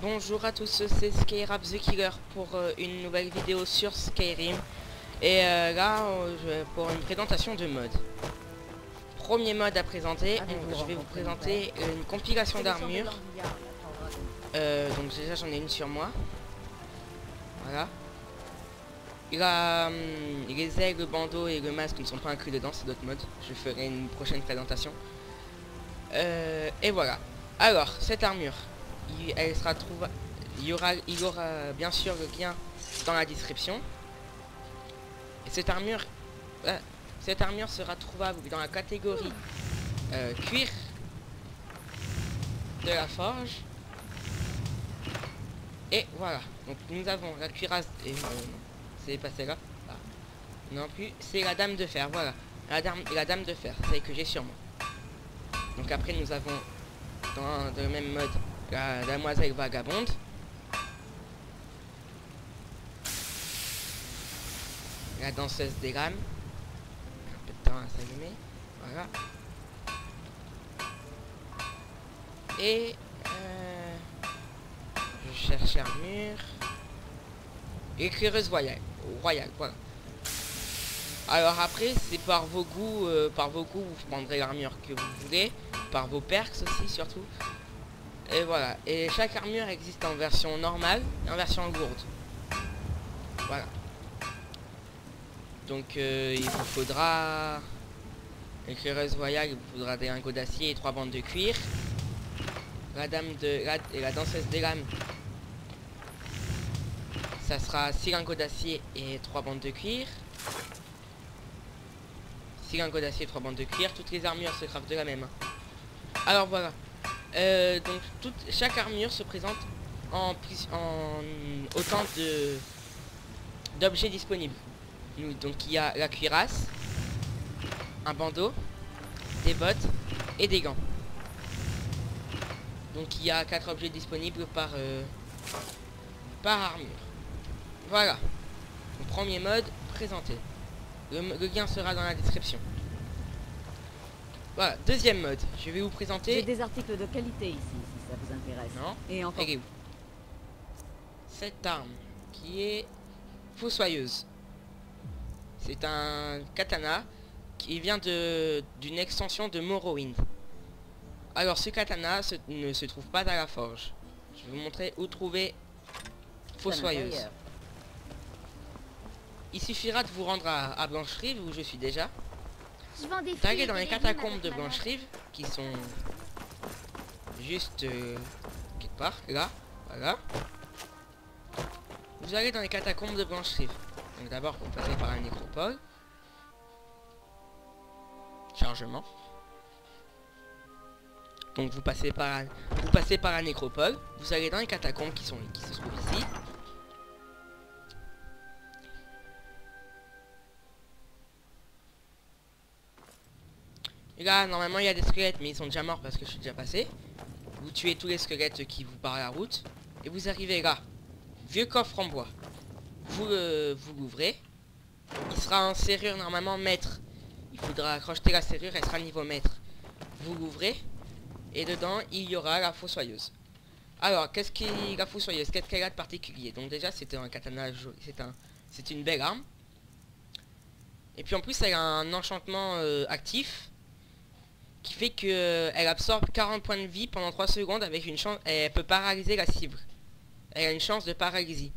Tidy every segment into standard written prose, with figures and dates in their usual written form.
Bonjour à tous, c'est Skyrap the Killer pour une nouvelle vidéo sur Skyrim. Et pour une présentation de mode. Premier mode à présenter, je vais vous présenter une compilation d'armure. Donc déjà j'en ai une sur moi. Voilà. Les ailes, le bandeau et le masque ne sont pas inclus dedans, c'est d'autres modes. Je ferai une prochaine présentation. Et voilà. Alors, cette armure, elle sera trouvable. Il y aura bien sûr le lien dans la description. Et cette armure sera trouvable dans la catégorie cuir de la forge. Et voilà. Donc nous avons la cuirasse et c'est pas celle-là. Ah. Non plus. C'est la dame de fer. Voilà. La dame de fer, celle que j'ai sur moi. Donc après nous avons dans le même mode la demoiselle vagabonde. La danseuse des lames. Un peu de temps à s'allumer. Voilà. Et je cherche armure. Éclaireuse royale. Voilà. Alors après c'est par vos goûts, vous prendrez l'armure que vous voulez, par vos perks aussi surtout. Et voilà. Et chaque armure existe en version normale et en version lourde. Voilà. Donc il vous faudra éclaireuse royale, il vous faudra des lingots d'acier et 3 bandes de cuir. La danseuse des lames, ça sera 6 lingots d'acier et 3 bandes de cuir. 6 lingots d'acier et 3 bandes de cuir. Toutes les armures se craftent de la même. Alors voilà. Donc chaque armure se présente en autant d'objets disponibles. Donc il y a la cuirasse, un bandeau, des bottes et des gants. Donc il y a 4 objets disponibles par armure. Voilà. Le premier mode présenté. Le lien sera dans la description. Voilà, deuxième mode. Je vais vous présenter. J'ai des articles de qualité ici, si ça vous intéresse. Non. Et encore. Elle est où? Cette arme qui est fossoyeuse. C'est un katana qui vient d'une extension de Morrowind. Alors ce katana ne se trouve pas dans la forge. Je vais vous montrer où trouver fossoyeuse. Il suffira de vous rendre à Blancherive où je suis déjà. D'aller dans les catacombes de Blancherive qui sont juste quelque part là. Voilà. Vous allez dans les catacombes de Blancherive. Donc d'abord vous passez par la nécropole. Chargement. Donc vous passez par la nécropole. Vous allez dans les catacombes qui se trouvent ici. Et là normalement il y a des squelettes mais ils sont déjà morts parce que je suis déjà passé. Vous tuez tous les squelettes qui vous barrent la route. Et vous arrivez là. Vieux coffre en bois. Vous l'ouvrez. Il sera en serrure normalement maître. Il faudra crocheter la serrure, elle sera niveau maître. Vous l'ouvrez. Et dedans il y aura la fossoyeuse. Alors la fossoyeuse, qu'est-ce qu'elle a de particulier? Donc déjà c'est un katana, c'est une belle arme. Et puis en plus elle a un enchantement actif. Qui fait que elle absorbe 40 points de vie pendant 3 secondes avec une chance. Elle peut paralyser la cible. Elle a une chance de paralysie.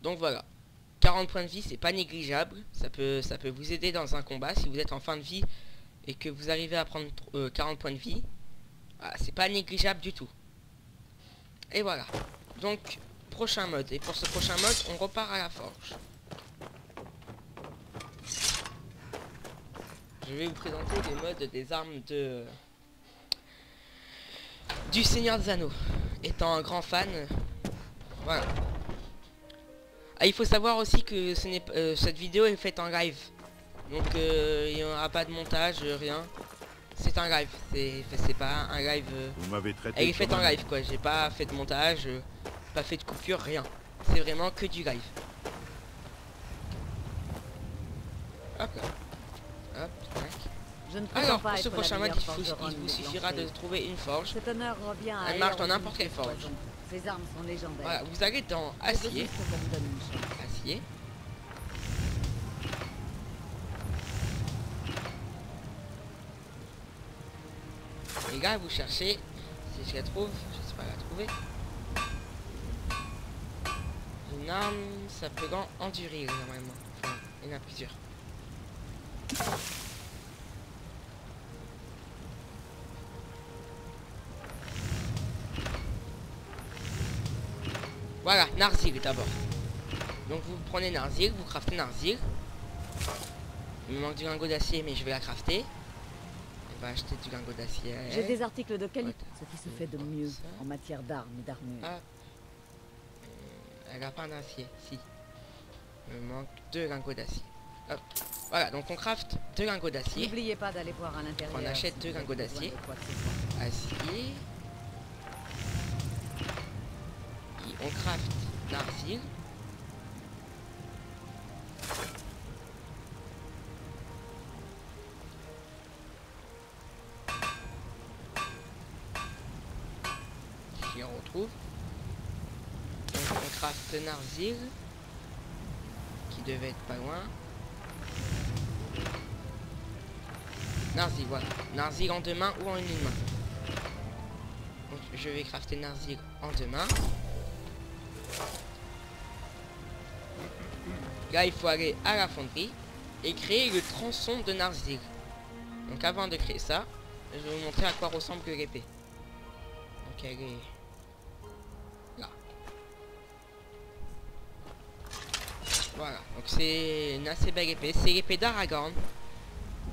Donc voilà. 40 points de vie, c'est pas négligeable. Ça peut vous aider dans un combat si vous êtes en fin de vie et que vous arrivez à prendre 40 points de vie. Voilà, c'est pas négligeable du tout. Et voilà. Donc, prochain mode. Et pour ce prochain mode, on repart à la forge. Je vais vous présenter les modes des armes du Seigneur des Anneaux. Étant un grand fan, voilà. Ah, il faut savoir aussi que cette vidéo est faite en live. Donc il n'y aura pas de montage, rien. C'est un live, c'est pas un live. Vous m'avez traité. Elle est faite en live quoi, j'ai pas fait de montage, pas fait de coupure, rien. C'est vraiment que du live. Hop là. Hop, tac. Je ne prétends Alors, pas pour ce être la prochain mode, meilleure il forgeronne vous des suffira de Blancheuses. trouver une forge. Cet honneur revient à Elle marche dans Eorlund n'importe quelle forge. Poison. Ses armes sont légendaires. Voilà, vous allez dans Je veux acier. juste qu'on me donne une chance. Acier. Et là, vous cherchez, si je la trouve, je sais pas la trouver. Une arme, ça peut endurer normalement. Enfin, il y en a plusieurs. Voilà, Narzil d'abord. Donc vous prenez Narzil, vous craftez Narzil. Il me manque du lingot d'acier, mais je vais la crafter. On va acheter du lingot d'acier. J'ai des articles de qualité, Voilà. ce qui se fait de mieux Ça. en matière d'armes et d'armure. Ah. Elle a pas d'acier, si. Il me manque 2 lingots d'acier. Hop. Voilà, donc on craft 2 lingots d'acier. N'oubliez pas d'aller voir à l'intérieur. On achète si 2 vous avez lingots besoin d'acier. de quoi que ce soit. Acier. Et on craft Narzil. J'y retrouve. Donc on craft Narzil. Qui devait être pas loin. Narzil, voilà. Narzil en 2 mains ou en une main. Donc je vais crafter Narzil en 2 mains. Là il faut aller à la fonderie et créer le tronçon de Narzil. Donc avant de créer ça, je vais vous montrer à quoi ressemble l'épée. Donc elle est là. Voilà, donc c'est une assez belle épée. C'est l'épée d'Aragorn.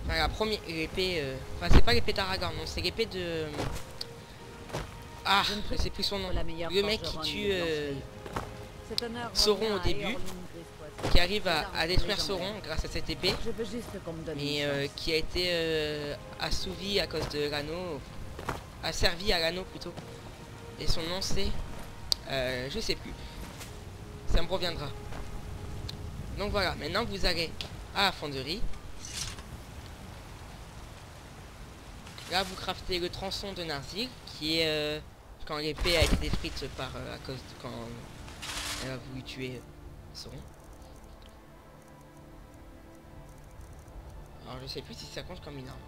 Enfin la première épée... Enfin c'est pas l'épée d'Aragorn, non, c'est l'épée de... Ah, je sais plus son nom. La meilleure Le mec qui forgeronne tue des Blancheuses. Cet honneur Sauron revient au à début, Eorlund Grispoison. qui arrive Ses armes à sont détruire légendaires. Sauron grâce à cette épée. Je veux juste qu'on me donne Mais une chance. qui a été assouvi à cause de l'anneau, asservi à l'anneau plutôt. Et son nom c'est, je sais plus, ça me reviendra. Donc voilà, maintenant vous allez à la fonderie. Là vous craftez le tronçon de Narzil, qui est quand l'épée a été détruite par à cause de quand elle a voulu tuer Sauron. Alors je sais plus si ça compte comme une arme.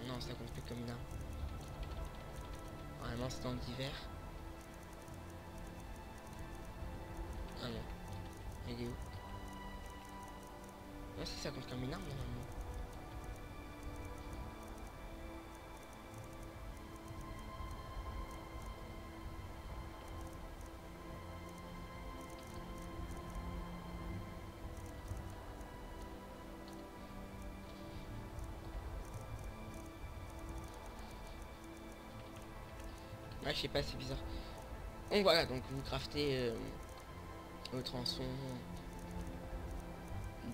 Non, ça compte plus comme une arme. Normalement c'est dans l'hiver. Ah non. Il est où? Non, si ça compte comme une arme normalement. Ouais, je sais pas, c'est bizarre. Donc voilà, donc vous craftez le tronçon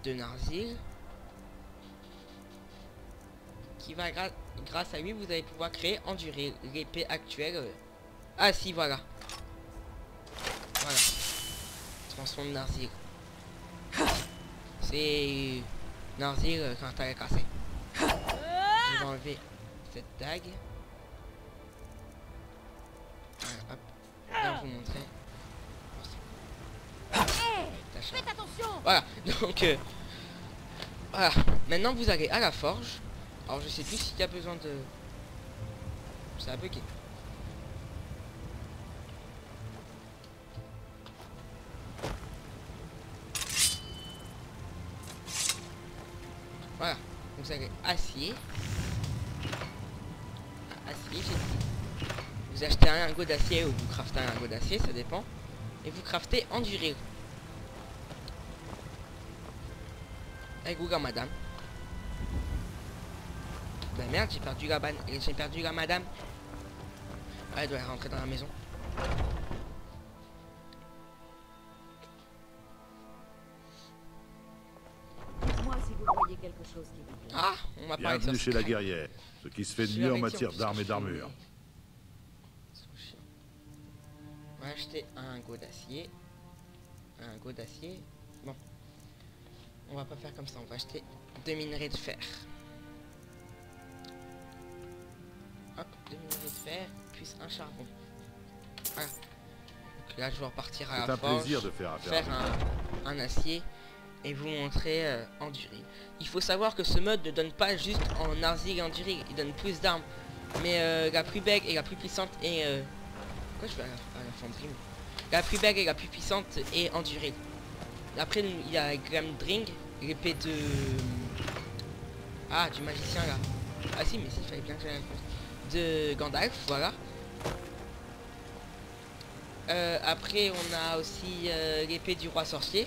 de Narzil. Qui va, grâce à lui, vous allez pouvoir créer endurer l'épée actuelle. Ah si, voilà. Voilà. Tronçon de Narzil. C'est Narzil quand elle est cassée. Je vais enlever cette dague. Voilà, hop. Là, vous montrer. Faites attention. Voilà, donc voilà. Maintenant vous allez à la forge. Alors je sais plus s'il y a besoin de... Ça a bugué. Voilà, vous allez acier. Acier, j'ai dit. Vous achetez un lingot d'acier ou vous craftez un lingot d'acier, ça dépend. Et vous craftez enduré. Avec vous, madame. Ben merde, j'ai perdu la banne. J'ai perdu la madame. Ah, elle doit rentrer dans la maison. Dites-moi si vous voyez quelque chose qui vous plaît. Ah, on m'a parlé de Bienvenue ça. chez la guerrière, ce qui se fait de mieux en matière d'armes et d'armure. On va acheter un lingot d'acier. Un lingot d'acier. Bon. On va pas faire comme ça, on va acheter 2 minerais de fer. 2 minerais de fer, plus un charbon. Voilà. Donc là, je vais repartir à C'est la un forge, plaisir de faire affaire faire avec un acier et vous montrer endurer. Il faut savoir que ce mode ne donne pas juste en Narzil et endurer, il donne plus d'armes. Mais la plus belle et la plus puissante est... Pourquoi je vais à la fonderie? La plus belle et la plus puissante est endurée. Après, il y a Glamdring, l'épée de... Ah, du magicien là. Ah si, mais s'il fallait bien que j'aille de Gandalf, voilà. Après, on a aussi l'épée du roi sorcier.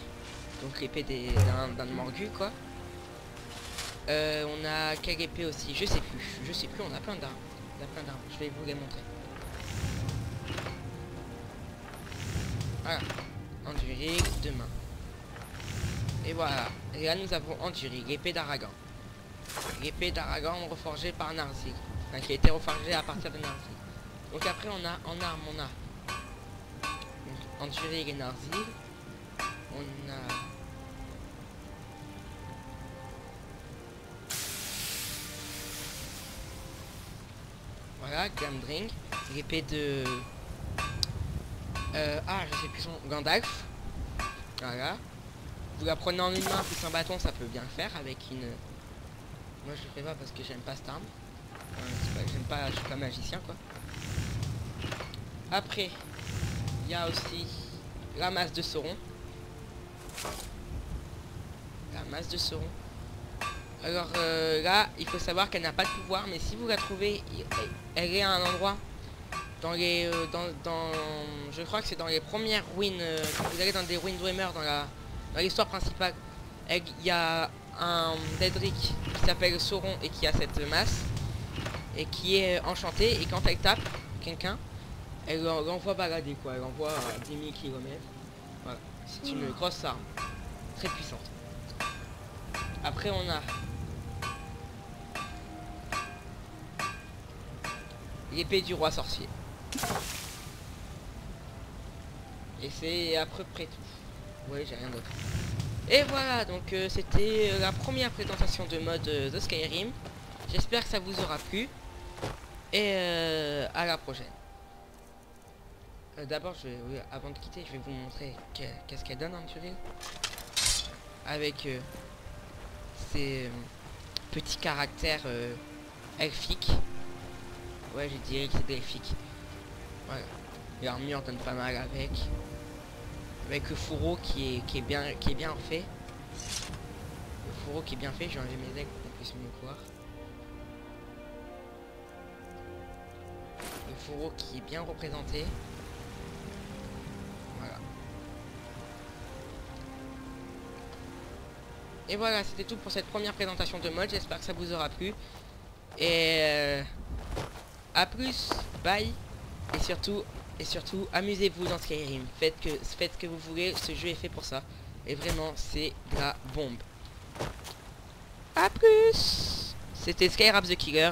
Donc l'épée d'un Morgul, quoi. On a quelle épée aussi? Je sais plus, on a plein d'armes. On a plein d'armes, je vais vous les montrer. Voilà, enduré, 2 mains. Et voilà, et là nous avons enduré, l'épée d'Aragon. L'épée d'Aragon reforgée par Narzil. Enfin, qui a été reforgée à partir de Narzil. Donc après on a, en armes, on a enduré et Narzil. On a... Voilà, Glamdring, l'épée de... ah, je sais plus son... Gandalf. Voilà. Vous la prenez en une main, plus un bâton, ça peut bien le faire avec une... Moi je le fais pas parce que j'aime pas cette arme. J'aime pas, je suis pas magicien, quoi. Après, il y a aussi la masse de Sauron. La masse de Sauron. Alors là, il faut savoir qu'elle n'a pas de pouvoir, mais si vous la trouvez, elle est à un endroit dans les... je crois que c'est dans les premières ruines, quand vous allez dans des ruines Dwemer, dans l'histoire principale, il y a un Daedric qui s'appelle Sauron et qui a cette masse, et qui est enchanté, et quand elle tape quelqu'un, elle l'envoie balader, quoi, elle l'envoie à 10 000 km. Voilà, c'est une grosse arme, très puissante. Après on a l'épée du roi sorcier. Et c'est à peu près tout. Ouais, j'ai rien d'autre. Et voilà, donc c'était la première présentation de mode de Skyrim. J'espère que ça vous aura plu. Et à la prochaine. D'abord, avant de quitter, je vais vous montrer qu'est-ce qu'elle donne en tuerie. Avec ces petits caractères elfiques. Ouais, j'ai dit que c'est elfique. Voilà. L'armure donne pas mal avec. Avec le fourreau qui est bien fait. Le fourreau qui est bien fait, j'ai enlevé mes aigles pour qu'on puisse mieux voir. Le fourreau qui est bien représenté. Voilà. Et voilà, c'était tout pour cette première présentation de mode. J'espère que ça vous aura plu. Et à plus, bye. Et surtout, amusez-vous dans Skyrim. Faites ce que vous voulez, ce jeu est fait pour ça. Et vraiment, c'est de la bombe. A plus. C'était Skyrab the Killer.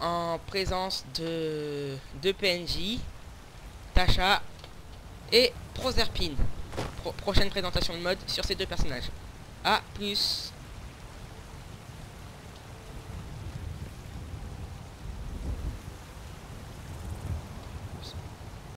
En présence de PNJ, Tasha et Proserpine. Prochaine présentation de mode sur ces 2 personnages. A plus.